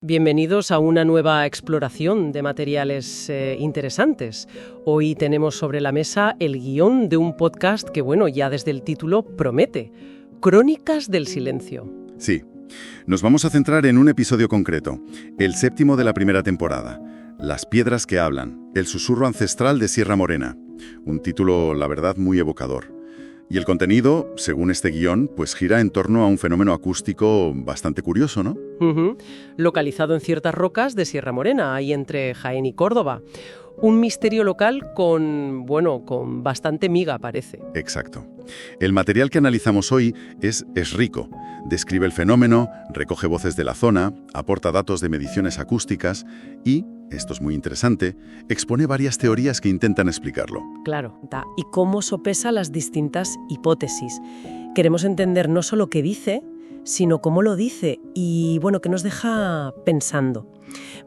Bienvenidos a una nueva exploración de materiales interesantes. Hoy tenemos sobre la mesa el guión de un podcast que, bueno, ya desde el título promete. Crónicas del Silencio. Sí. Nos vamos a centrar en un episodio concreto, el 7º de la primera temporada, Las piedras que hablan, el susurro ancestral de Sierra Morena. Un título, la verdad, muy evocador. Y el contenido, según este guión, pues gira en torno a un fenómeno acústico bastante curioso, ¿no? Localizado en ciertas rocas de Sierra Morena, ahí entre Jaén y Córdoba. Un misterio local con bastante miga, parece. Exacto. El material que analizamos hoy es rico. Describe el fenómeno, recoge voces de la zona, aporta datos de mediciones acústicas y, esto es muy interesante, expone varias teorías que intentan explicarlo. Claro, y cómo sopesa las distintas hipótesis. Queremos entender no solo qué dice, sino cómo lo dice y, qué nos deja pensando.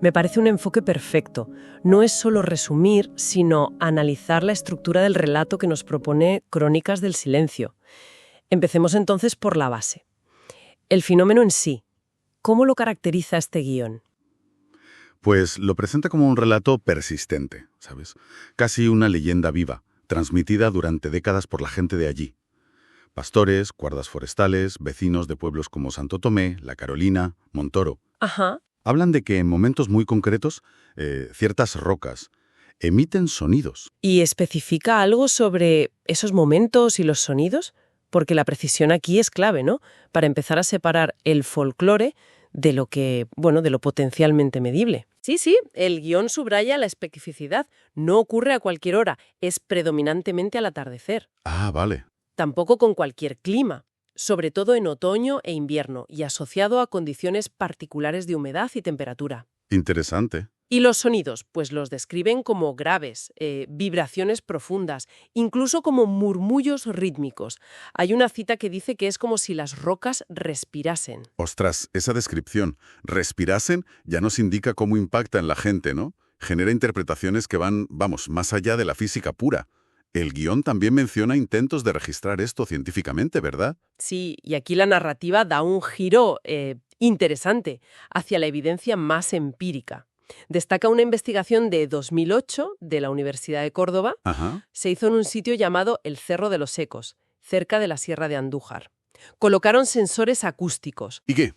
Me parece un enfoque perfecto. No es solo resumir, sino analizar la estructura del relato que nos propone Crónicas del Silencio. Empecemos entonces por la base. El fenómeno en sí. ¿Cómo lo caracteriza este guión? Pues lo presenta como un relato persistente, ¿sabes? Casi una leyenda viva, transmitida durante décadas por la gente de allí. Pastores, guardas forestales, vecinos de pueblos como Santo Tomé, La Carolina, Montoro. Ajá. Hablan de que en momentos muy concretos, ciertas rocas emiten sonidos. ¿Y especifica algo sobre esos momentos y los sonidos? Porque la precisión aquí es clave, ¿no? Para empezar a separar el folclore de lo potencialmente medible. Sí, el guión subraya la especificidad. No ocurre a cualquier hora, es predominantemente al atardecer. Ah, vale. Tampoco con cualquier clima, sobre todo en otoño e invierno y asociado a condiciones particulares de humedad y temperatura. Interesante. Y los sonidos, pues los describen como graves, vibraciones profundas, incluso como murmullos rítmicos. Hay una cita que dice que es como si las rocas respirasen. Ostras, esa descripción, respirasen, ya nos indica cómo impacta en la gente, ¿no? Genera interpretaciones que van, más allá de la física pura. El guión también menciona intentos de registrar esto científicamente, ¿verdad? Sí, y aquí la narrativa da un giro interesante hacia la evidencia más empírica. Destaca una investigación de 2008 de la Universidad de Córdoba. Ajá. Se hizo en un sitio llamado el Cerro de los Ecos, cerca de la Sierra de Andújar. Colocaron sensores acústicos. ¿Y qué?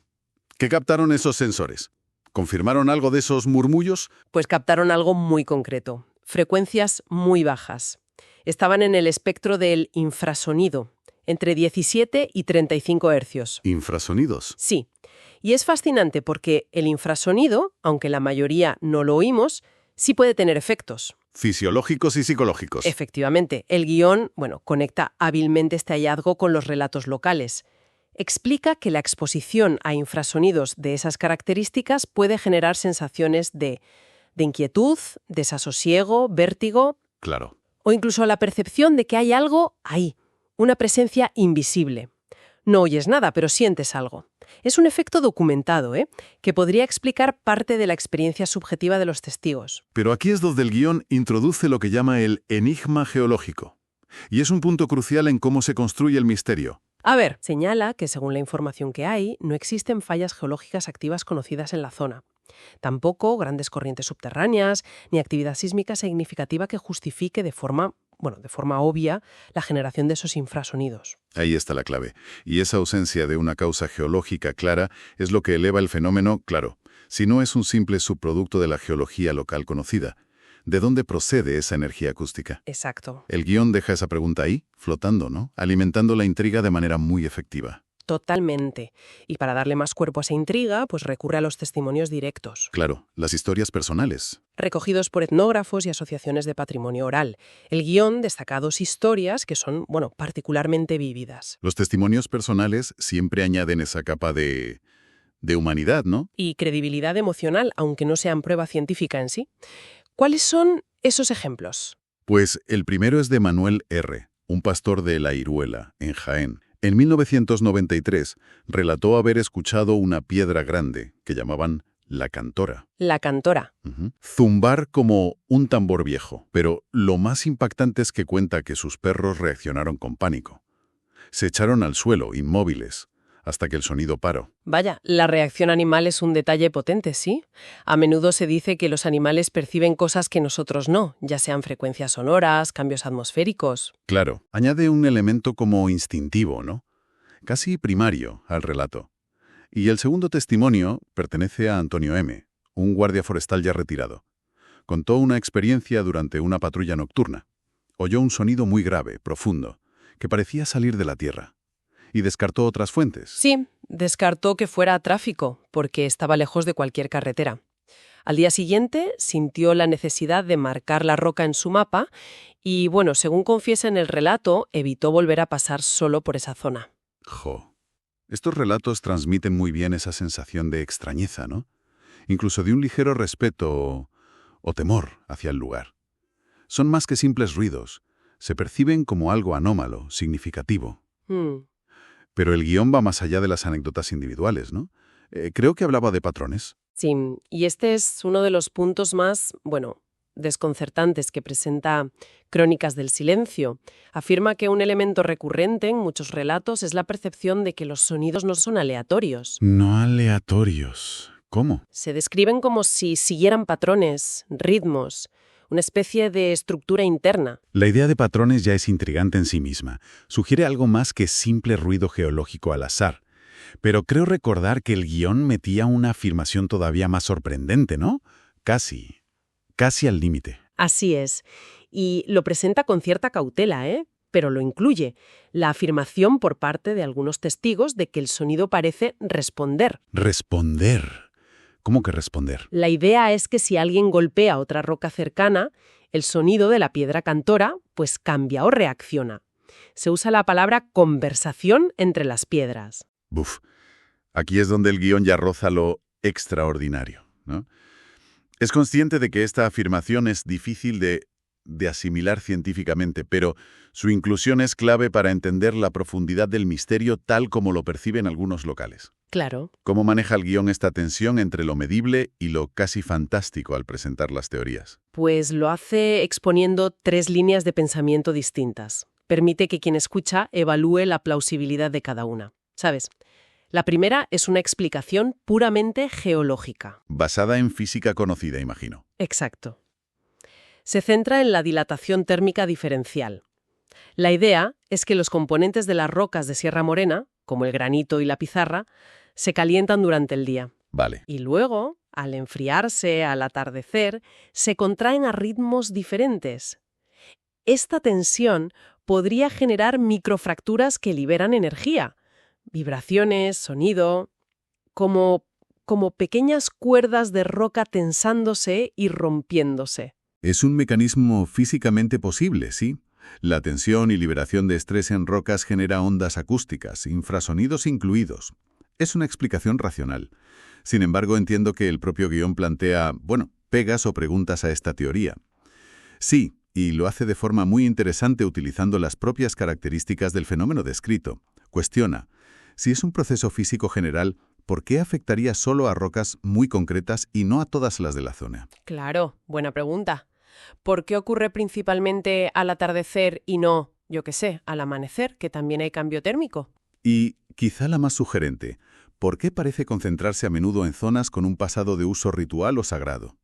¿Qué captaron esos sensores? ¿Confirmaron algo de esos murmullos? Pues captaron algo muy concreto, frecuencias muy bajas. Estaban en el espectro del infrasonido, entre 17 y 35 hercios. ¿Infrasonidos? Sí. Y es fascinante porque el infrasonido, aunque la mayoría no lo oímos, sí puede tener efectos. Fisiológicos y psicológicos. Efectivamente, el guión, conecta hábilmente este hallazgo con los relatos locales. Explica que la exposición a infrasonidos de esas características puede generar sensaciones de inquietud, desasosiego, vértigo. Claro. O incluso la percepción de que hay algo ahí, una presencia invisible. No oyes nada, pero sientes algo. Es un efecto documentado, que podría explicar parte de la experiencia subjetiva de los testigos. Pero aquí es donde el guión introduce lo que llama el enigma geológico. Y es un punto crucial en cómo se construye el misterio. A ver, señala que según la información que hay, no existen fallas geológicas activas conocidas en la zona. Tampoco grandes corrientes subterráneas, ni actividad sísmica significativa que justifique de forma obvia la generación de esos infrasonidos. Ahí está la clave. Y esa ausencia de una causa geológica clara es lo que eleva el fenómeno, claro, si no es un simple subproducto de la geología local conocida. ¿De dónde procede esa energía acústica? Exacto. El guión deja esa pregunta ahí, flotando, ¿no? Alimentando la intriga de manera muy efectiva. Totalmente. Y para darle más cuerpo a esa intriga, pues recurre a los testimonios directos. Claro, las historias personales. Recogidos por etnógrafos y asociaciones de patrimonio oral. El guión destaca dos historias que son, particularmente vívidas. Los testimonios personales siempre añaden esa capa de humanidad, ¿no? Y credibilidad emocional, aunque no sean prueba científica en sí. ¿Cuáles son esos ejemplos? Pues el primero es de Manuel R., un pastor de La Iruela, en Jaén. En 1993 relató haber escuchado una piedra grande que llamaban la cantora. La cantora. Zumbar como un tambor viejo, pero lo más impactante es que cuenta que sus perros reaccionaron con pánico. Se echaron al suelo, inmóviles. hasta que el sonido paró. Vaya, la reacción animal es un detalle potente, ¿sí? A menudo se dice que los animales perciben cosas que nosotros no, ya sean frecuencias sonoras, cambios atmosféricos. Claro, añade un elemento como instintivo, ¿no? Casi primario al relato. Y el segundo testimonio pertenece a Antonio M., un guardia forestal ya retirado. Contó una experiencia durante una patrulla nocturna. Oyó un sonido muy grave, profundo, que parecía salir de la tierra. Y descartó otras fuentes. Sí, descartó que fuera tráfico, porque estaba lejos de cualquier carretera. Al día siguiente sintió la necesidad de marcar la roca en su mapa y, bueno, según confiesa en el relato, evitó volver a pasar solo por esa zona. Jo. Estos relatos transmiten muy bien esa sensación de extrañeza, ¿no? Incluso de un ligero respeto o temor hacia el lugar. Son más que simples ruidos. Se perciben como algo anómalo, significativo. Pero el guión va más allá de las anécdotas individuales, ¿no? Creo que hablaba de patrones. Sí, y este es uno de los puntos más, desconcertantes que presenta Crónicas del Silencio. Afirma que un elemento recurrente en muchos relatos es la percepción de que los sonidos no son aleatorios. No aleatorios. ¿Cómo? Se describen como si siguieran patrones, ritmos, una especie de estructura interna. La idea de patrones ya es intrigante en sí misma. Sugiere algo más que simple ruido geológico al azar. Pero creo recordar que el guión metía una afirmación todavía más sorprendente, ¿no? Casi al límite. Así es. Y lo presenta con cierta cautela, pero lo incluye. La afirmación por parte de algunos testigos de que el sonido parece responder. ¿Responder? ¿Cómo que responder? La idea es que si alguien golpea otra roca cercana, el sonido de la piedra cantora pues cambia o reacciona. Se usa la palabra conversación entre las piedras. Buf, aquí es donde el guión ya roza lo extraordinario, ¿no? Es consciente de que esta afirmación es difícil de asimilar científicamente, pero su inclusión es clave para entender la profundidad del misterio tal como lo perciben algunos locales. Claro. ¿Cómo maneja el guión esta tensión entre lo medible y lo casi fantástico al presentar las teorías? Pues lo hace exponiendo 3 líneas de pensamiento distintas. Permite que quien escucha evalúe la plausibilidad de cada una. ¿Sabes? La primera es una explicación puramente geológica. Basada en física conocida, imagino. Exacto. Se centra en la dilatación térmica diferencial. La idea es que los componentes de las rocas de Sierra Morena, como el granito y la pizarra, se calientan durante el día. Vale. Y luego, al enfriarse, al atardecer, se contraen a ritmos diferentes. Esta tensión podría generar microfracturas que liberan energía. Vibraciones, sonido, como pequeñas cuerdas de roca tensándose y rompiéndose. Es un mecanismo físicamente posible, sí. La tensión y liberación de estrés en rocas genera ondas acústicas, infrasonidos incluidos. Es una explicación racional. Sin embargo, entiendo que el propio guión plantea, pegas o preguntas a esta teoría. Sí, y lo hace de forma muy interesante utilizando las propias características del fenómeno descrito. Cuestiona, si es un proceso físico general, ¿por qué afectaría solo a rocas muy concretas y no a todas las de la zona? Claro, buena pregunta. ¿Por qué ocurre principalmente al atardecer y no, al amanecer, que también hay cambio térmico? Y, quizá la más sugerente, ¿por qué parece concentrarse a menudo en zonas con un pasado de uso ritual o sagrado?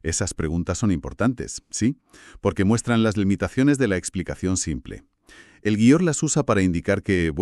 Esas preguntas son importantes, ¿sí? Porque muestran las limitaciones de la explicación simple. El guión las usa para indicar que,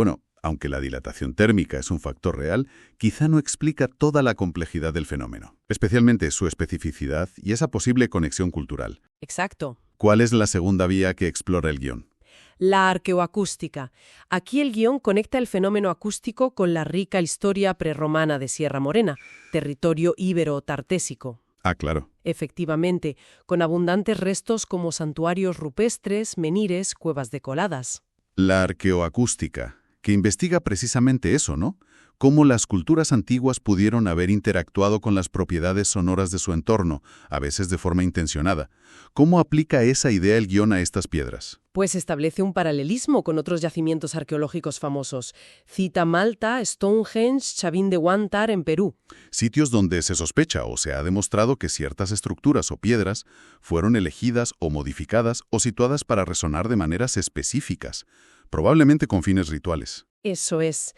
aunque la dilatación térmica es un factor real, quizá no explica toda la complejidad del fenómeno, especialmente su especificidad y esa posible conexión cultural. Exacto. ¿Cuál es la segunda vía que explora el guión? La arqueoacústica. Aquí el guión conecta el fenómeno acústico con la rica historia prerromana de Sierra Morena, territorio íbero-tartésico. Ah, claro. Efectivamente, con abundantes restos como santuarios rupestres, menires, cuevas decoladas. La arqueoacústica, que investiga precisamente eso, ¿no? Cómo las culturas antiguas pudieron haber interactuado con las propiedades sonoras de su entorno, a veces de forma intencionada. ¿Cómo aplica esa idea el guión a estas piedras? Pues establece un paralelismo con otros yacimientos arqueológicos famosos. Cita Malta, Stonehenge, Chavín de Huántar en Perú. Sitios donde se sospecha o se ha demostrado que ciertas estructuras o piedras fueron elegidas o modificadas o situadas para resonar de maneras específicas, probablemente con fines rituales. Eso es.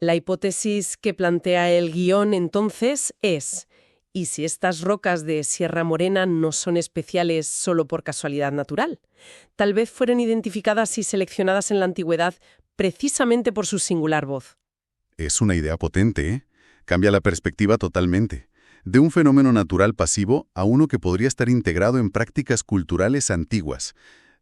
La hipótesis que plantea el guión entonces es: ¿y si estas rocas de Sierra Morena no son especiales solo por casualidad natural? Tal vez fueron identificadas y seleccionadas en la antigüedad precisamente por su singular voz. Es una idea potente, ¿eh? Cambia la perspectiva totalmente. De un fenómeno natural pasivo a uno que podría estar integrado en prácticas culturales antiguas.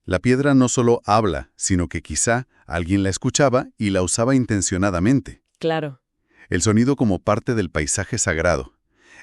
La piedra no solo habla, sino que quizá alguien la escuchaba y la usaba intencionadamente. Claro. El sonido como parte del paisaje sagrado.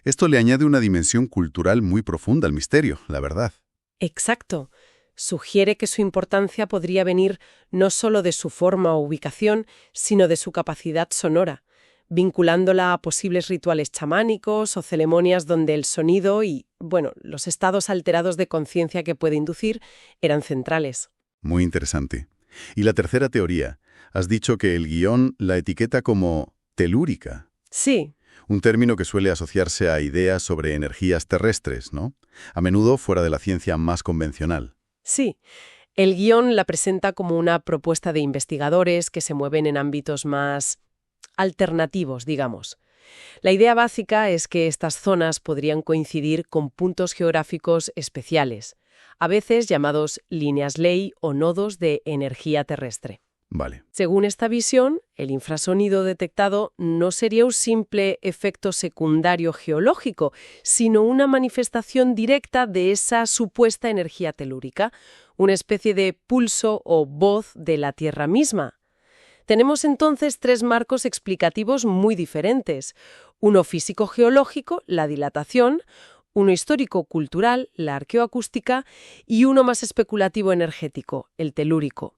Esto le añade una dimensión cultural muy profunda al misterio, la verdad. Exacto. Sugiere que su importancia podría venir no solo de su forma o ubicación, sino de su capacidad sonora, vinculándola a posibles rituales chamánicos o ceremonias donde el sonido y, bueno, los estados alterados de conciencia que puede inducir eran centrales. Muy interesante. Y la tercera teoría. Has dicho que el guión la etiqueta como telúrica. Sí. Un término que suele asociarse a ideas sobre energías terrestres, ¿no? A menudo fuera de la ciencia más convencional. Sí, el guión la presenta como una propuesta de investigadores que se mueven en ámbitos más alternativos, digamos. La idea básica es que estas zonas podrían coincidir con puntos geográficos especiales, a veces llamados líneas ley o nodos de energía terrestre. Vale. Según esta visión, el infrasonido detectado no sería un simple efecto secundario geológico, sino una manifestación directa de esa supuesta energía telúrica, una especie de pulso o voz de la Tierra misma. Tenemos entonces tres marcos explicativos muy diferentes: uno físico-geológico, la dilatación; uno histórico-cultural, la arqueoacústica; y uno más especulativo energético, el telúrico.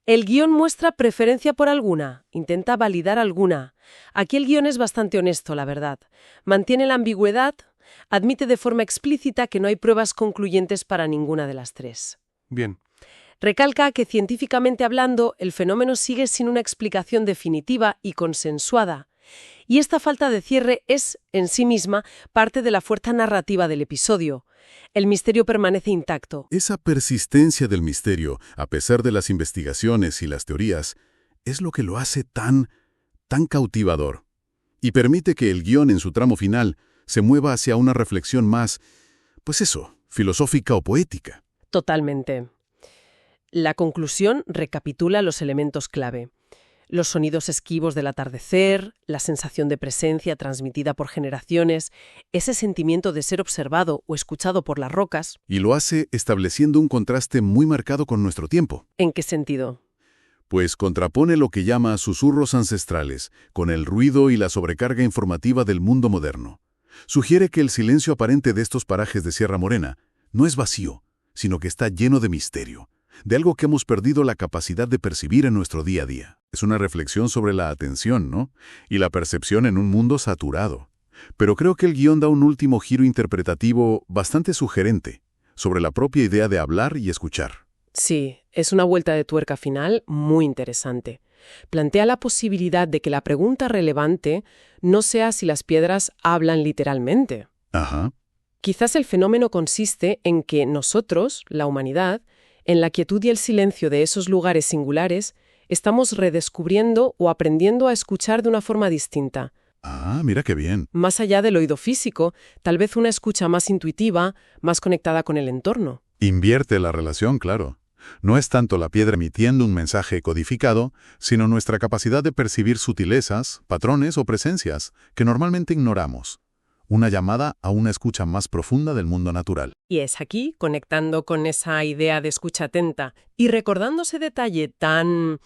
El guión muestra preferencia por alguna, intenta validar alguna. Aquí el guión es bastante honesto, la verdad. Mantiene la ambigüedad, admite de forma explícita que no hay pruebas concluyentes para ninguna de las tres. Bien. Recalca que científicamente hablando, el fenómeno sigue sin una explicación definitiva y consensuada. Y esta falta de cierre es, en sí misma, parte de la fuerza narrativa del episodio. El misterio permanece intacto. Esa persistencia del misterio, a pesar de las investigaciones y las teorías, es lo que lo hace tan cautivador. Y permite que el guión en su tramo final se mueva hacia una reflexión más, pues eso, filosófica o poética. Totalmente. La conclusión recapitula los elementos clave: los sonidos esquivos del atardecer, la sensación de presencia transmitida por generaciones, ese sentimiento de ser observado o escuchado por las rocas. Y lo hace estableciendo un contraste muy marcado con nuestro tiempo. ¿En qué sentido? Pues contrapone lo que llama susurros ancestrales con el ruido y la sobrecarga informativa del mundo moderno. Sugiere que el silencio aparente de estos parajes de Sierra Morena no es vacío, sino que está lleno de misterio, de algo que hemos perdido la capacidad de percibir en nuestro día a día. Es una reflexión sobre la atención, ¿no? Y la percepción en un mundo saturado. Pero creo que el guión da un último giro interpretativo bastante sugerente sobre la propia idea de hablar y escuchar. Sí, es una vuelta de tuerca final muy interesante. Plantea la posibilidad de que la pregunta relevante no sea si las piedras hablan literalmente. Ajá. Quizás el fenómeno consiste en que nosotros, la humanidad, en la quietud y el silencio de esos lugares singulares, estamos redescubriendo o aprendiendo a escuchar de una forma distinta. Ah, mira qué bien. Más allá del oído físico, tal vez una escucha más intuitiva, más conectada con el entorno. Invierte la relación, claro. No es tanto la piedra emitiendo un mensaje codificado, sino nuestra capacidad de percibir sutilezas, patrones o presencias que normalmente ignoramos. Una llamada a una escucha más profunda del mundo natural. Y es aquí, conectando con esa idea de escucha atenta y recordando ese detalle tan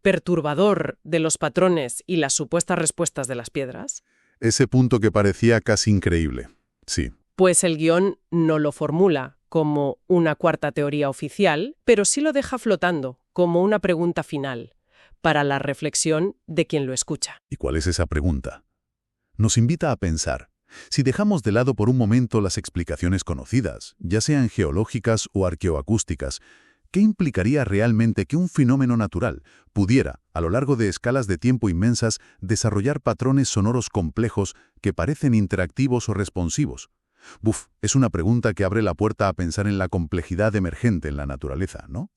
perturbador de los patrones y las supuestas respuestas de las piedras, Ese punto que parecía casi increíble. Sí. pues el guión no lo formula como una cuarta teoría oficial, pero sí lo deja flotando como una pregunta final para la reflexión de quien lo escucha. ¿Y cuál es esa pregunta? Nos invita a pensar. Si dejamos de lado por un momento las explicaciones conocidas, ya sean geológicas o arqueoacústicas, ¿qué implicaría realmente que un fenómeno natural pudiera, a lo largo de escalas de tiempo inmensas, desarrollar patrones sonoros complejos que parecen interactivos o responsivos? Es una pregunta que abre la puerta a pensar en la complejidad emergente en la naturaleza, ¿no?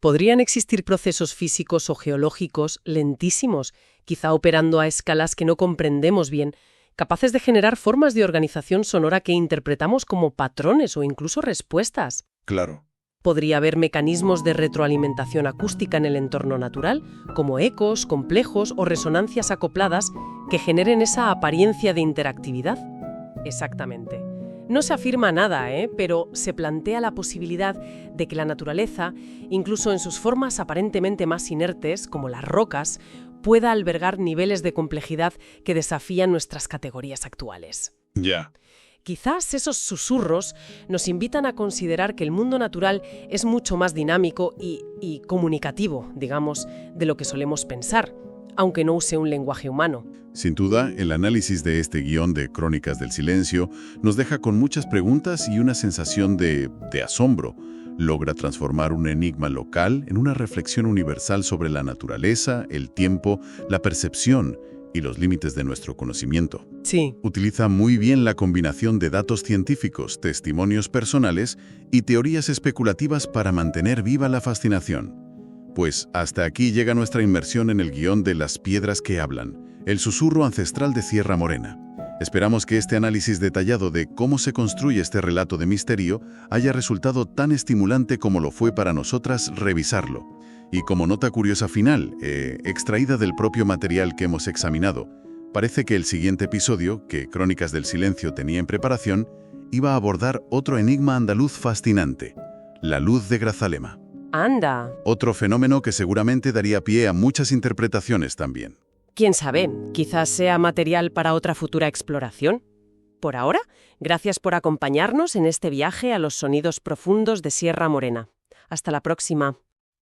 ¿Podrían existir procesos físicos o geológicos lentísimos, quizá operando a escalas que no comprendemos bien, capaces de generar formas de organización sonora que interpretamos como patrones o incluso respuestas? Claro. Podría haber mecanismos de retroalimentación acústica en el entorno natural, como ecos, complejos o resonancias acopladas que generen esa apariencia de interactividad. Exactamente. No se afirma nada, pero se plantea la posibilidad de que la naturaleza, incluso en sus formas aparentemente más inertes, como las rocas, pueda albergar niveles de complejidad que desafían nuestras categorías actuales. Ya. Quizás esos susurros nos invitan a considerar que el mundo natural es mucho más dinámico y comunicativo, digamos, de lo que solemos pensar, aunque no use un lenguaje humano. Sin duda, el análisis de este guión de Crónicas del Silencio nos deja con muchas preguntas y una sensación de asombro. Logra transformar un enigma local en una reflexión universal sobre la naturaleza, el tiempo, la percepción y los límites de nuestro conocimiento. Sí. Utiliza muy bien la combinación de datos científicos, testimonios personales y teorías especulativas para mantener viva la fascinación. Pues hasta aquí llega nuestra inmersión en el guión de Las piedras que hablan, el susurro ancestral de Sierra Morena. Esperamos que este análisis detallado de cómo se construye este relato de misterio haya resultado tan estimulante como lo fue para nosotras revisarlo. Y como nota curiosa final, extraída del propio material que hemos examinado, parece que el siguiente episodio, que Crónicas del Silencio tenía en preparación, iba a abordar otro enigma andaluz fascinante, la luz de Grazalema. ¡Anda! Otro fenómeno que seguramente daría pie a muchas interpretaciones también. ¿Quién sabe? Quizás sea material para otra futura exploración. Por ahora, gracias por acompañarnos en este viaje a los sonidos profundos de Sierra Morena. Hasta la próxima.